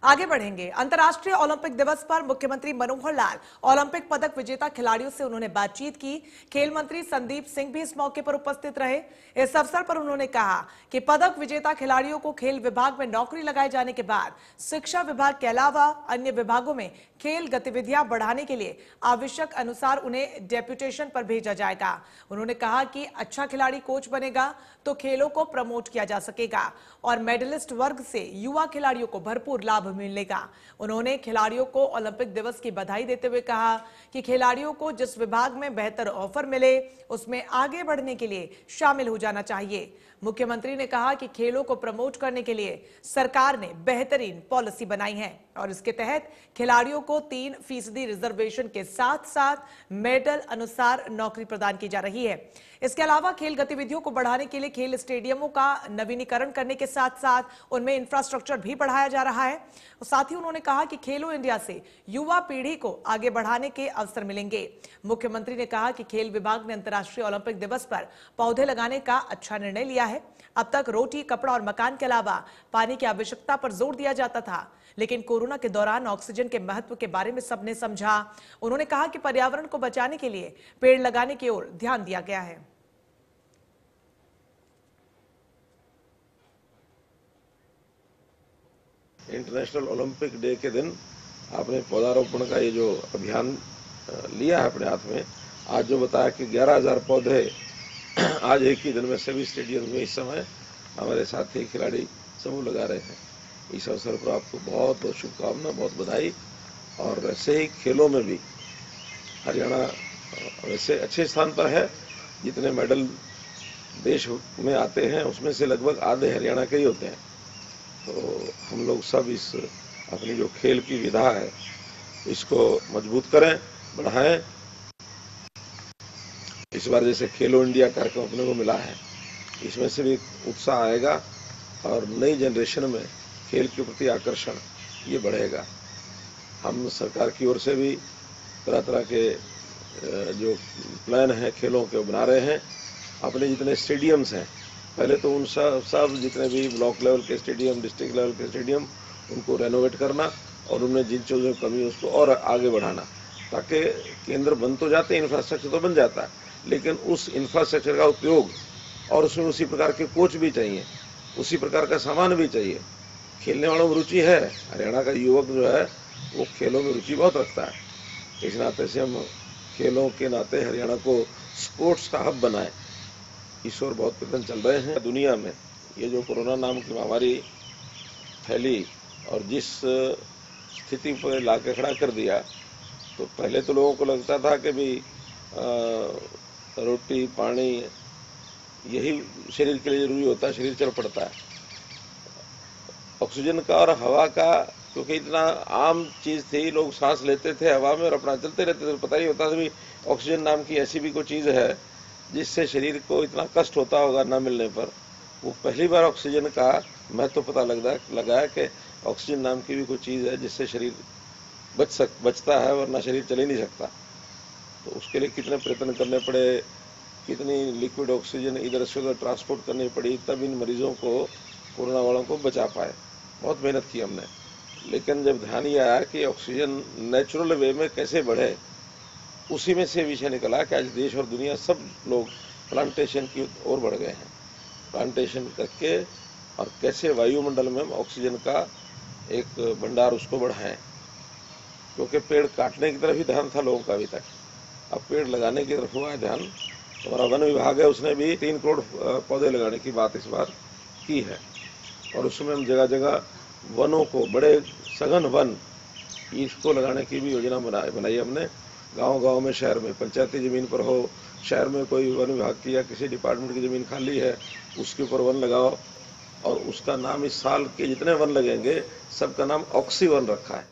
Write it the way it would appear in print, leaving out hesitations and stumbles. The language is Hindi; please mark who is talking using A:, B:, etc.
A: आगे बढ़ेंगे। अंतर्राष्ट्रीय ओलंपिक दिवस पर मुख्यमंत्री मनोहर लाल ओलंपिक पदक विजेता खिलाड़ियों से उन्होंने बातचीत की। खेल मंत्री संदीप सिंह भी इस मौके पर उपस्थित रहे। इस अवसर पर उन्होंने कहा कि पदक विजेता खिलाड़ियों को खेल विभाग में नौकरी लगाए जाने के बाद शिक्षा विभाग के अलावा अन्य विभागों में खेल गतिविधियां बढ़ाने के लिए आवश्यक अनुसार उन्हें डेप्यूटेशन पर भेजा जाएगा। उन्होंने कहा कि अच्छा खिलाड़ी कोच बनेगा तो खेलों को प्रमोट किया जा सकेगा और मेडलिस्ट वर्ग से युवा खिलाड़ियों को भरपूर लाभ मिलेगा। उन्होंने खिलाड़ियों को ओलंपिक दिवस की बधाई देते हुए कहा कि खिलाड़ियों को जिस विभाग में बेहतर ऑफर मिले उसमें आगे बढ़ने के लिए शामिल हो जाना चाहिए। मुख्यमंत्री ने कहा कि खेलों को प्रमोट करने के लिए सरकार ने बेहतरीन पॉलिसी बनाई है और इसके तहत खिलाड़ियों को 3% रिजर्वेशन के साथ साथ मेडल अनुसार नौकरी प्रदान की जा रही है। इसके अलावा खेल गतिविधियों को बढ़ाने के लिए खेल स्टेडियमों का नवीनीकरण करने के साथ साथ उनमें इंफ्रास्ट्रक्चर भी बढ़ाया जा रहा है। साथ ही उन्होंने कहा कि खेलो इंडिया से युवा पीढ़ी को आगे बढ़ाने के अवसर मिलेंगे। मुख्यमंत्री ने कहा कि खेल विभाग ने अंतर्राष्ट्रीय ओलंपिक दिवस पर पौधे लगाने का अच्छा निर्णय लिया है। अब तक रोटी, कपड़ा और मकान के अलावा पानी की आवश्यकता पर जोर दिया जाता था, लेकिन कोरोना के दौरान ऑक्सीजन के महत्व के बारे में सबने समझा। उन्होंने कहा कि पर्यावरण को बचाने के लिए पेड़ लगाने की ओर ध्यान दिया गया है।
B: इंटरनेशनल ओलंपिक डे के दिन आपने पौधारोपण का ये जो अभियान लिया है अपने हाथ में, आज जो बताया कि 11,000 पौधे आज एक ही दिन में सभी स्टेडियम में इस समय हमारे साथी खिलाड़ी समूह लगा रहे हैं। इस अवसर पर आपको बहुत बहुत शुभकामना, बहुत बधाई। और ऐसे ही खेलों में भी हरियाणा वैसे अच्छे स्थान पर है। जितने मेडल देश में आते हैं उसमें से लगभग आधे हरियाणा के ही होते हैं। तो हम लोग सब इस अपनी जो खेल की विधा है इसको मजबूत करें, बढ़ाएं। इस बार जैसे खेलो इंडिया कार्यक्रम अपने को मिला है, इसमें से भी उत्साह आएगा और नई जनरेशन में खेल के प्रति आकर्षण ये बढ़ेगा। हम सरकार की ओर से भी तरह तरह के जो प्लान हैं खेलों के बना रहे हैं। अपने जितने स्टेडियम्स हैं, पहले तो उन सब जितने भी ब्लॉक लेवल के स्टेडियम, डिस्ट्रिक्ट लेवल के स्टेडियम, उनको रेनोवेट करना और उनमें जिन चीज़ों की कमी है उसको और आगे बढ़ाना, ताकि केंद्र बन तो जाते हैं, इंफ्रास्ट्रक्चर तो बन जाता है, लेकिन उस इंफ्रास्ट्रक्चर का उपयोग और उसमें उसी प्रकार के कोच भी चाहिए, उसी प्रकार का सामान भी चाहिए। खेलने वालों में रुचि है। हरियाणा का युवक जो है वो खेलों में रुचि बहुत रखता है। इस नाते से हम खेलों के नाते हरियाणा को स्पोर्ट्स का हब बनाए, इस ओर बहुत प्रयत्न चल रहे हैं। दुनिया में ये जो कोरोना नाम की महामारी फैली और जिस स्थिति पर लाके खड़ा कर दिया, तो पहले तो लोगों को लगता था कि भी रोटी, पानी यही शरीर के लिए जरूरी होता है, शरीर चल पड़ता है। ऑक्सीजन का और हवा का क्योंकि इतना आम चीज़ थी, लोग सांस लेते थे हवा में और अपना चलते रहते थे, पता ही होता था भी ऑक्सीजन नाम की ऐसी भी कोई चीज़ है जिससे शरीर को इतना कष्ट होता होगा न मिलने पर। वो पहली बार ऑक्सीजन का महत्व पता लगा कि ऑक्सीजन नाम की भी कोई चीज़ है जिससे शरीर बचता है, वरना शरीर चल ही नहीं सकता। तो उसके लिए कितने प्रयत्न करने पड़े, कितनी लिक्विड ऑक्सीजन इधर से उधर ट्रांसपोर्ट करनी पड़ी, तब इन मरीजों को, कोरोना वालों को बचा पाए। बहुत मेहनत की हमने, लेकिन जब ध्यान ये आया कि ऑक्सीजन नेचुरल वे में कैसे बढ़े, उसी में से विषय निकला कि आज देश और दुनिया सब लोग प्लांटेशन की ओर बढ़ गए हैं। प्लांटेशन करके और कैसे वायुमंडल में ऑक्सीजन का एक भंडार उसको बढ़ाएं, क्योंकि पेड़ काटने की तरफ ही ध्यान था लोगों का अभी तक। अब पेड़ लगाने की तरफ हुआ है ध्यान। हमारा वन विभाग है, उसने भी 3 करोड़ पौधे लगाने की बात इस बार की है और उसमें हम जगह जगह वनों को, बड़े सघन वन, इसको लगाने की भी योजना बनाई हमने। गांव-गांव में, शहर में, पंचायती जमीन पर हो, शहर में कोई वन विभाग की या किसी डिपार्टमेंट की जमीन खाली है, उसके ऊपर वन लगाओ और उसका नाम इस साल के जितने वन लगेंगे सबका नाम ऑक्सी वन रखा है।